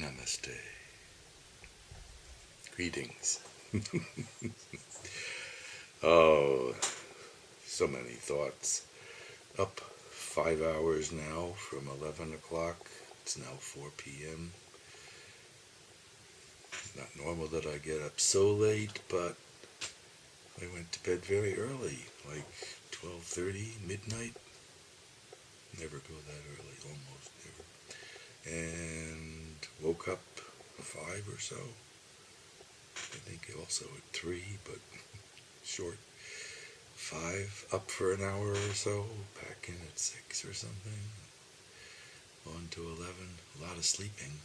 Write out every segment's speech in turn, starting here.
Namaste. Greetings. Oh, so many thoughts. Up 5 hours now from 11 o'clock. It's now 4 p.m. It's not normal that I get up so late, but I went to bed very early, like 12:30, midnight. Never go that early, almost never. And woke up 5 or so. I think also at 3, but short. 5, up for an hour or so, back in at 6 or something. On to 11, a lot of sleeping.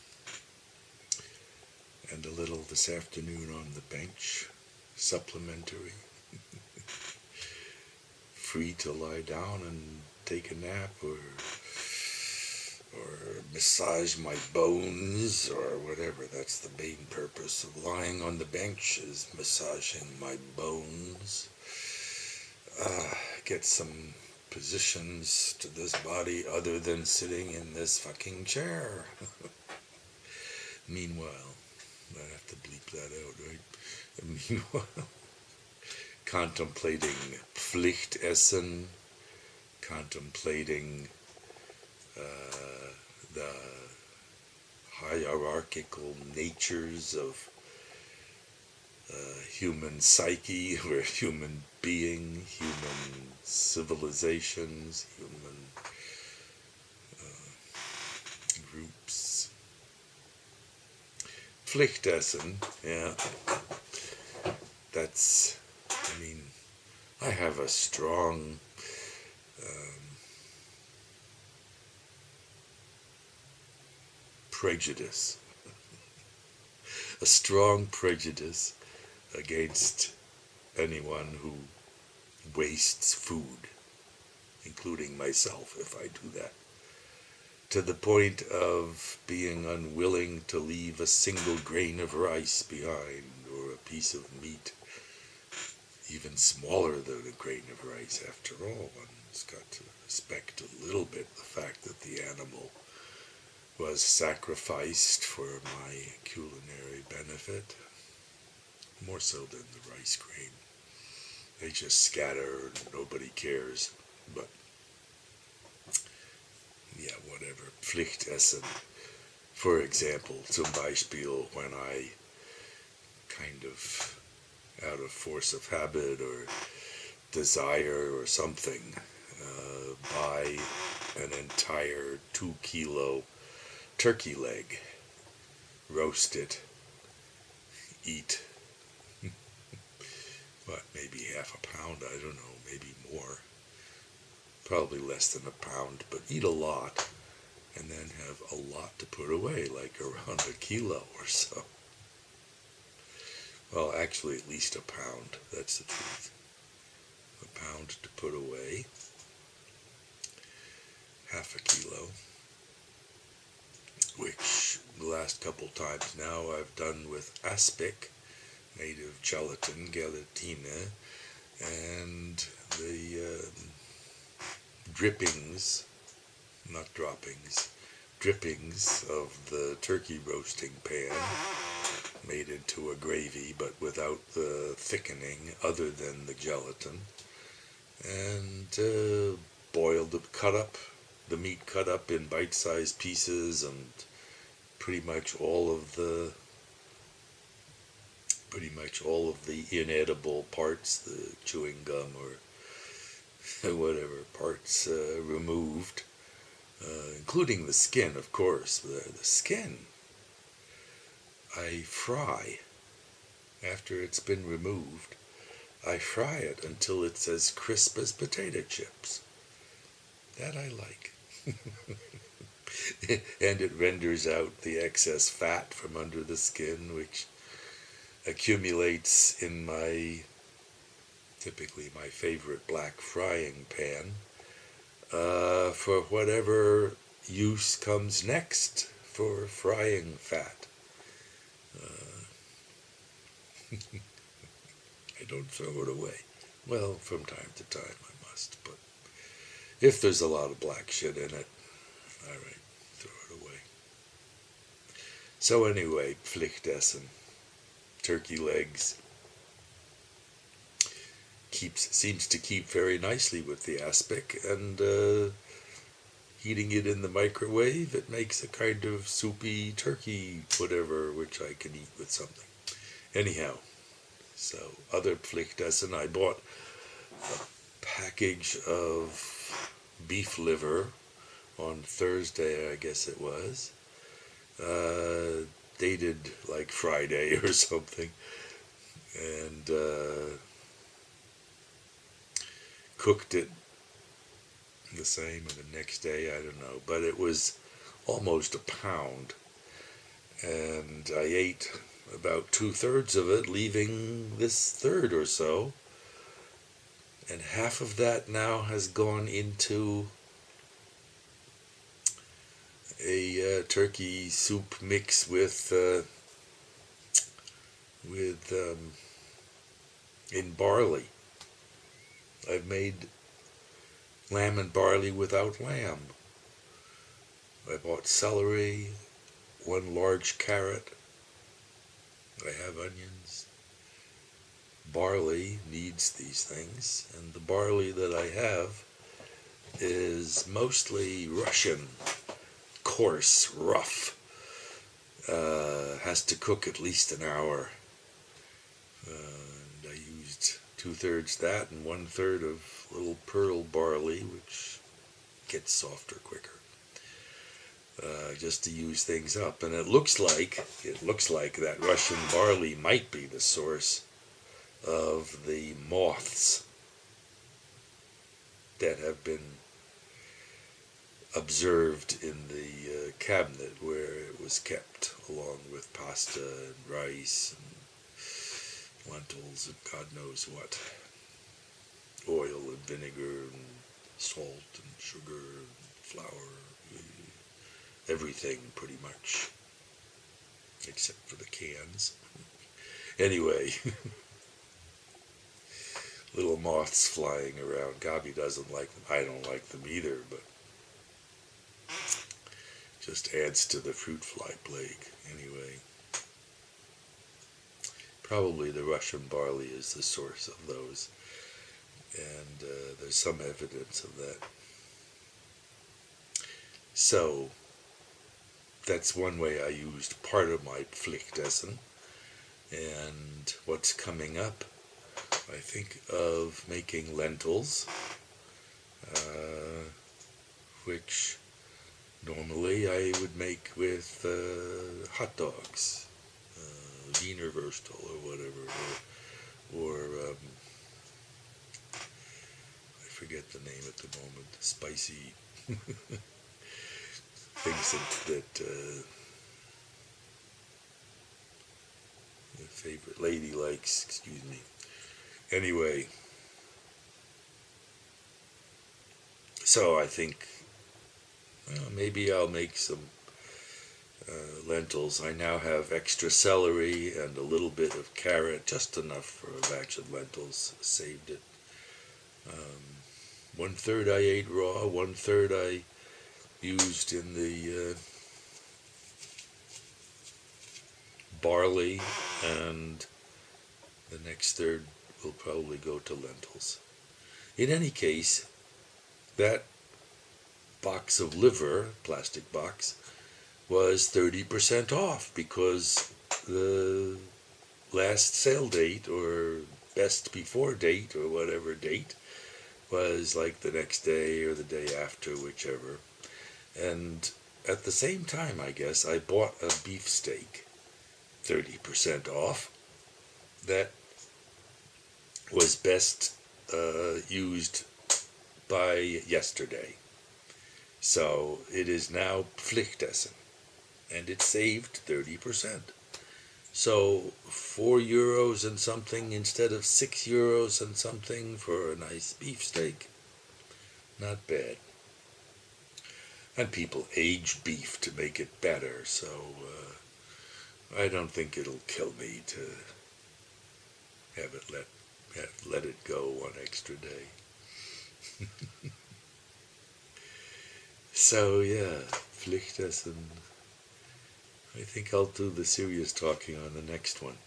And a little this afternoon on the bench, supplementary. Free to lie down and take a nap or massage my bones or whatever. That's the main purpose of lying on the bench, is massaging my bones. Get some positions to this body other than sitting in this fucking chair. Meanwhile, I have to bleep that out, right? Meanwhile, contemplating Pflichtessen, contemplating the hierarchical natures of human psyche, or human being, human civilizations, human groups. Pflichtessen, yeah, that's, I have a strong prejudice, a strong prejudice against anyone who wastes food, including myself if I do that, to the point of being unwilling to leave a single grain of rice behind, or a piece of meat, even smaller than a grain of rice. After all, one's got to respect a little bit the fact that the animal was sacrificed for my culinary benefit, more so than the rice grain. They just scatter and nobody cares. But yeah, whatever. Pflichtessen. For example, zum Beispiel, when I kind of, out of force of habit or desire or something, buy an entire 2-kilo turkey leg, roast it, eat, maybe half a pound, I don't know, maybe more, probably less than a pound, but eat a lot, and then have a lot to put away, like around a kilo or so. Well, actually at least a pound, that's the truth. A pound to put away, half a kilo, which the last couple times now I've done with aspic, native gelatin, gelatine, and the drippings, not droppings, drippings of the turkey roasting pan, made into a gravy, but without the thickening other than the gelatin, and boiled, the meat cut up in bite-sized pieces, and pretty much all of the inedible parts, the chewing gum or whatever parts, removed, including the skin, of course. The skin I fry. After it's been removed, I fry it until it's as crisp as potato chips. That I like. And it renders out the excess fat from under the skin, which accumulates in typically my favorite black frying pan, for whatever use comes next for frying fat. I don't throw it away. Well, from time to time I must, but if there's a lot of black shit in it, all right, throw it away. So anyway, Pflichtessen, turkey legs, seems to keep very nicely with the aspic, and heating it in the microwave, it makes a kind of soupy turkey whatever, which I can eat with something. Anyhow, so other Pflichtessen, I bought a package of beef liver on Thursday, I guess it was, dated like Friday or something, and cooked it the same, and the next day, I don't know, but it was almost a pound, and I ate about 2/3 of it, leaving this third or so, and half of that now has gone into a turkey soup mix with in barley. I've made lamb and barley without lamb. I bought celery, one large carrot. I have onions. Barley needs these things, and the barley that I have is mostly Russian, coarse, rough. Has to cook at least an hour. And I used 2/3 that and 1/3 of little pearl barley, which gets softer quicker. Just to use things up, and it looks like that Russian barley might be the source of the moths that have been observed in the cabinet where it was kept, along with pasta and rice and lentils and God knows what, oil and vinegar and salt and sugar and flour, everything pretty much, except for the cans. Anyway, little moths flying around. Gabi doesn't like them. I don't like them either, but just adds to the fruit fly plague. Anyway, probably the Russian barley is the source of those, and there's some evidence of that. So that's one way I used part of my Pflichtessen. And what's coming up, I think of making lentils, which normally I would make with hot dogs, Wiener Würstel or whatever, or I forget the name at the moment, spicy things that the favorite lady likes, excuse me. Anyway, so I think maybe I'll make some lentils. I now have extra celery and a little bit of carrot, just enough for a batch of lentils. Saved it. 1/3 I ate raw, 1/3 I used in the barley, and the next third will probably go to lentils. In any case, that box of liver, plastic box, was 30% off because the last sale date, or best before date, or whatever date, was like the next day or the day after, whichever. And at the same time, I guess, I bought a beefsteak, 30% off, that was best used by yesterday. So it is now Pflichtessen, and it saved 30%. So €4 and something instead of €6 and something for a nice beefsteak. Not bad. And people age beef to make it better, so I don't think it'll kill me to have it let it go one extra day. So yeah, Pflichtessen. I I think I'll do the serious talking on the next one.